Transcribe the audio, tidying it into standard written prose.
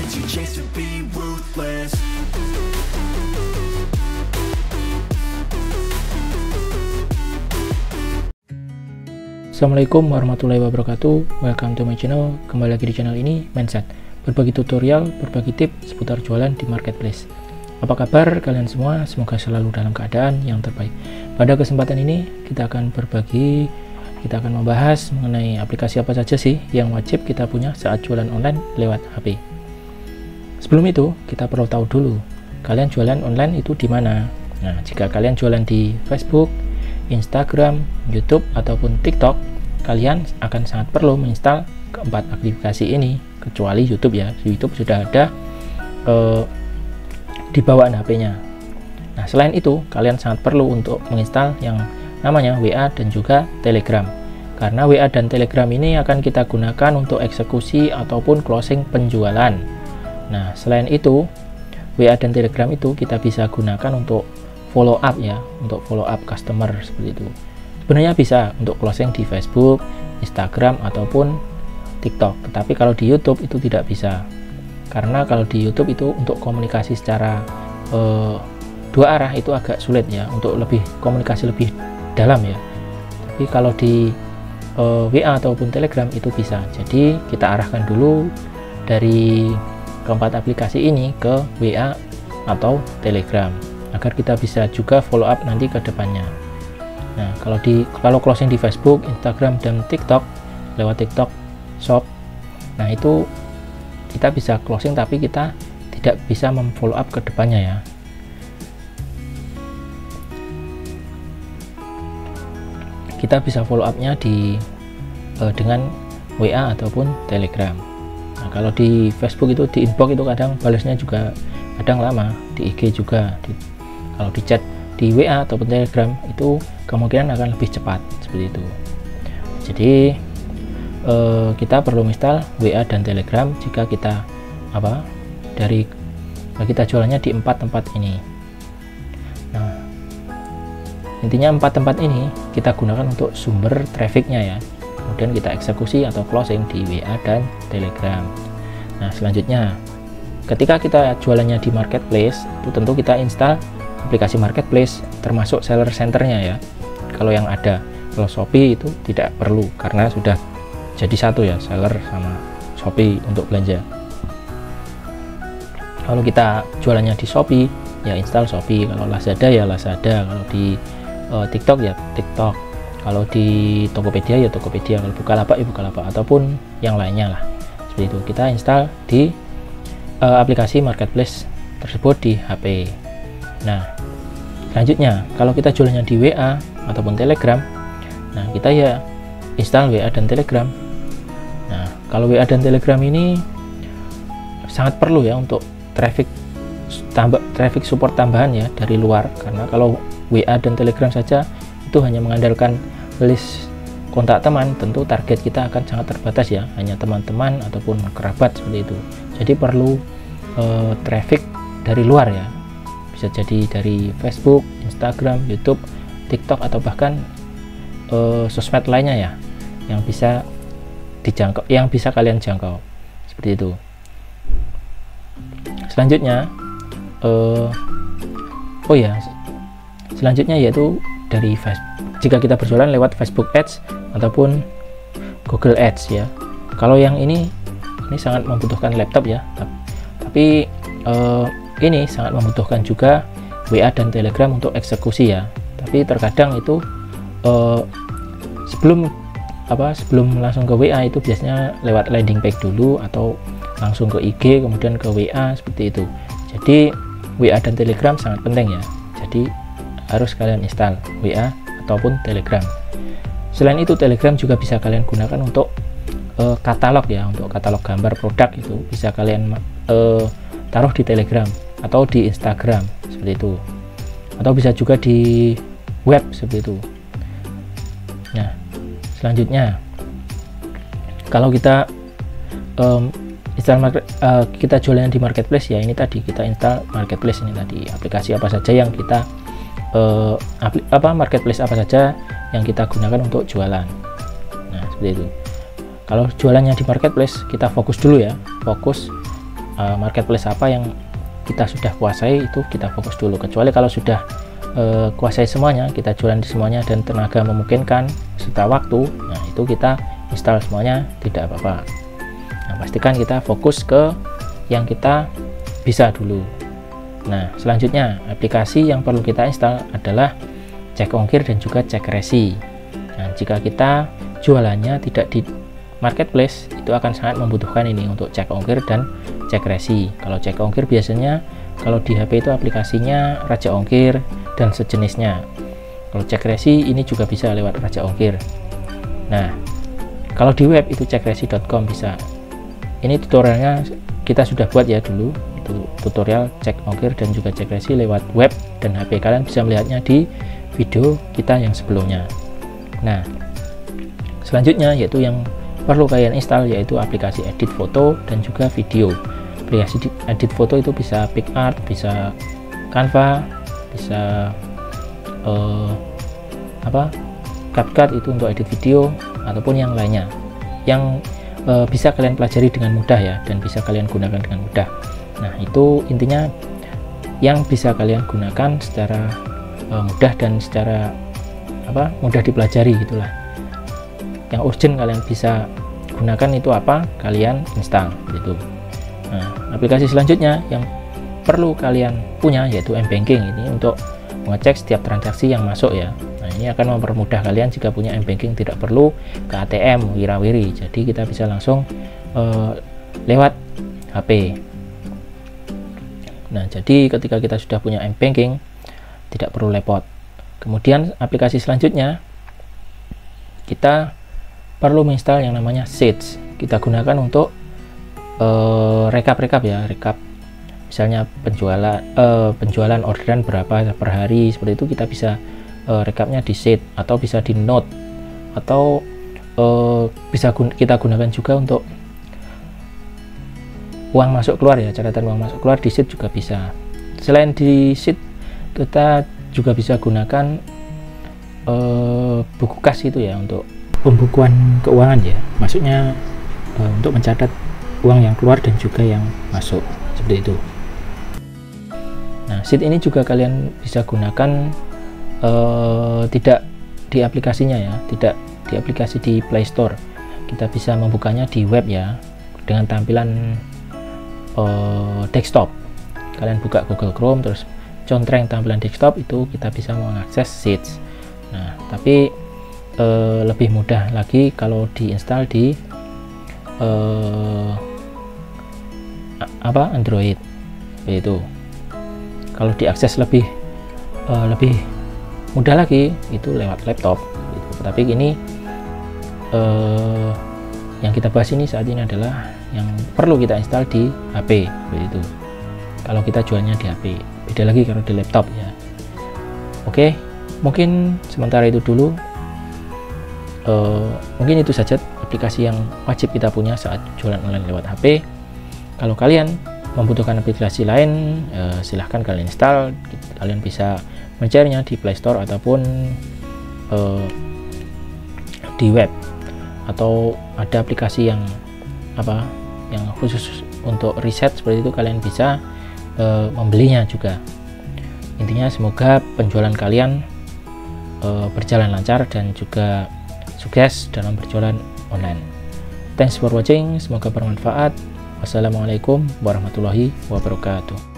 It's your chance to be ruthless. Assalamualaikum warahmatullahi wabarakatuh. Welcome to my channel. Kembali lagi di channel ini, Mindset. Berbagi tutorial, berbagi tips seputar jualan di marketplace. Apa kabar kalian semua? Semoga selalu dalam keadaan yang terbaik. Pada kesempatan ini kita akan membahas mengenai aplikasi apa saja sih yang wajib kita punya saat jualan online lewat HP. Sebelum itu, kita perlu tahu dulu, kalian jualan online itu di mana? Nah, jika kalian jualan di Facebook, Instagram, YouTube, ataupun TikTok, kalian akan sangat perlu menginstal keempat aplikasi ini, kecuali YouTube ya. YouTube sudah ada di bawaan HP-nya. Nah, selain itu, kalian sangat perlu untuk menginstal yang namanya WA dan juga Telegram. Karena WA dan Telegram ini akan kita gunakan untuk eksekusi ataupun closing penjualan. Nah, selain itu, WA dan Telegram itu kita bisa gunakan untuk follow up ya, untuk follow up customer seperti itu. Sebenarnya bisa untuk closing di Facebook, Instagram ataupun TikTok. Tetapi kalau di YouTube itu tidak bisa. Karena kalau di YouTube itu untuk komunikasi secara dua arah itu agak sulit ya, untuk komunikasi lebih dalam ya. Tapi kalau di WA ataupun Telegram itu bisa. Jadi kita arahkan dulu dari keempat aplikasi ini ke WA atau Telegram, agar kita bisa juga follow up nanti ke depannya. Nah, kalau closing di Facebook, Instagram, dan TikTok lewat TikTok Shop, nah itu kita bisa closing tapi kita tidak bisa memfollow up ke depannya ya. Kita bisa follow up-nya dengan WA ataupun Telegram. Nah, kalau di Facebook itu di inbox itu kadang balasnya juga kadang lama, di IG juga. Kalau di chat di WA ataupun Telegram itu kemungkinan akan lebih cepat seperti itu. Jadi kita perlu install WA dan Telegram jika kita kita jualannya di empat tempat ini. Nah, intinya empat tempat ini kita gunakan untuk sumber trafficnya ya. Kemudian kita eksekusi atau closing di WA dan Telegram. Nah, selanjutnya ketika kita jualannya di marketplace itu tentu kita install aplikasi marketplace termasuk seller centernya ya, kalau yang ada. Kalau Shopee itu tidak perlu karena sudah jadi satu ya, seller sama Shopee untuk belanja. Kalau kita jualannya di Shopee ya install Shopee, kalau Lazada ya Lazada, kalau di TikTok ya TikTok, kalau di Tokopedia ya Tokopedia, kalau Bukalapak ya Bukalapak, ataupun yang lainnya lah seperti itu. Kita install di aplikasi marketplace tersebut di HP. Nah, selanjutnya kalau kita jualannya di WA ataupun Telegram, nah kita ya install WA dan Telegram. Nah, kalau WA dan Telegram ini sangat perlu ya untuk traffic support tambahan ya dari luar, karena kalau WA dan Telegram saja itu hanya mengandalkan list kontak teman, tentu target kita akan sangat terbatas ya, hanya teman-teman ataupun kerabat seperti itu. Jadi perlu traffic dari luar ya, bisa jadi dari Facebook, Instagram, YouTube, TikTok, atau bahkan sosmed lainnya ya yang bisa dijangkau, yang bisa kalian jangkau seperti itu. Selanjutnya selanjutnya yaitu dari Facebook. Jika kita berjualan lewat Facebook Ads ataupun Google Ads ya. Kalau yang ini sangat membutuhkan laptop ya, tapi ini sangat membutuhkan juga WA dan Telegram untuk eksekusi ya. Tapi terkadang itu sebelum langsung ke WA itu biasanya lewat landing page dulu atau langsung ke IG kemudian ke WA seperti itu. Jadi WA dan Telegram sangat penting ya. Jadi harus kalian install WA ataupun Telegram. Selain itu, Telegram juga bisa kalian gunakan untuk katalog ya, untuk katalog gambar produk itu bisa kalian taruh di Telegram atau di Instagram seperti itu, atau bisa juga di web seperti itu. Nah, selanjutnya kalau kita kita jualan di marketplace ya, ini tadi kita install marketplace ini tadi, aplikasi apa saja yang kita marketplace apa saja yang kita gunakan untuk jualan. Nah, seperti itu. Kalau jualannya di marketplace, kita fokus dulu ya, fokus marketplace apa yang kita sudah kuasai, itu kita fokus dulu. Kecuali kalau sudah kuasai semuanya, kita jualan di semuanya dan tenaga memungkinkan serta waktu, nah itu kita install semuanya, tidak apa-apa. Nah, pastikan kita fokus ke yang kita bisa dulu. Nah, selanjutnya aplikasi yang perlu kita install adalah cek ongkir dan juga cek resi. Nah, jika kita jualannya tidak di marketplace, itu akan sangat membutuhkan ini untuk cek ongkir dan cek resi. Kalau cek ongkir biasanya kalau di HP itu aplikasinya Raja Ongkir dan sejenisnya. Kalau cek resi ini juga bisa lewat Raja Ongkir. Nah, kalau di web itu cekresi.com bisa. Ini tutorialnya kita sudah buat ya dulu, itu tutorial cek ongkir dan juga cek resi lewat web dan HP. Kalian bisa melihatnya di video kita yang sebelumnya. Nah, selanjutnya yaitu yang perlu kalian install yaitu aplikasi edit foto dan juga video. Aplikasi edit foto itu bisa PicArt, bisa Canva, bisa CapCut itu untuk edit video, ataupun yang lainnya yang bisa kalian pelajari dengan mudah ya, dan bisa kalian gunakan dengan mudah. Nah, itu intinya yang bisa kalian gunakan secara mudah dan secara mudah dipelajari gitulah. Yang urgent kalian bisa gunakan itu apa, kalian install gitu. Nah, aplikasi selanjutnya yang perlu kalian punya yaitu M-Banking. Ini untuk mengecek setiap transaksi yang masuk ya. Nah, ini akan mempermudah kalian jika punya M-Banking, tidak perlu ke ATM wirawiri, jadi kita bisa langsung lewat HP. Nah, jadi ketika kita sudah punya M-Banking tidak perlu repot. Kemudian aplikasi selanjutnya kita perlu menginstal yang namanya Sheets. Kita gunakan untuk rekap ya, misalnya penjualan orderan berapa per hari, seperti itu kita bisa rekapnya di sheet, atau bisa di note, atau bisa kita gunakan juga untuk uang masuk keluar ya, catatan uang masuk keluar di sheet juga bisa. Selain di sheet, kita juga bisa gunakan buku kas itu ya, untuk pembukuan keuangan ya, maksudnya untuk mencatat uang yang keluar dan juga yang masuk, seperti itu. Nah, sheet ini juga kalian bisa gunakan tidak di aplikasinya ya, tidak di aplikasi di Play Store. Kita bisa membukanya di web ya, dengan tampilan desktop. Kalian buka Google Chrome, terus contreng tampilan desktop, itu kita bisa mengakses Sheets. Nah, tapi lebih mudah lagi kalau diinstal di Android itu. Kalau diakses lebih mudah lagi itu lewat laptop gitu. Tapi ini yang kita bahas ini saat ini adalah yang perlu kita install di HP begitu. Kalau kita jualnya di HP, beda lagi kalau di laptop ya. Oke, mungkin sementara itu dulu. Mungkin itu saja aplikasi yang wajib kita punya saat jualan online lewat HP. Kalau kalian membutuhkan aplikasi lain, silahkan kalian install. Kalian bisa mencarinya di Play Store ataupun di web, atau ada aplikasi yang yang khusus untuk riset seperti itu, kalian bisa membelinya juga. Intinya semoga penjualan kalian berjalan lancar dan juga sukses dalam berjualan online. Thanks for watching, semoga bermanfaat. Wassalamualaikum warahmatullahi wabarakatuh.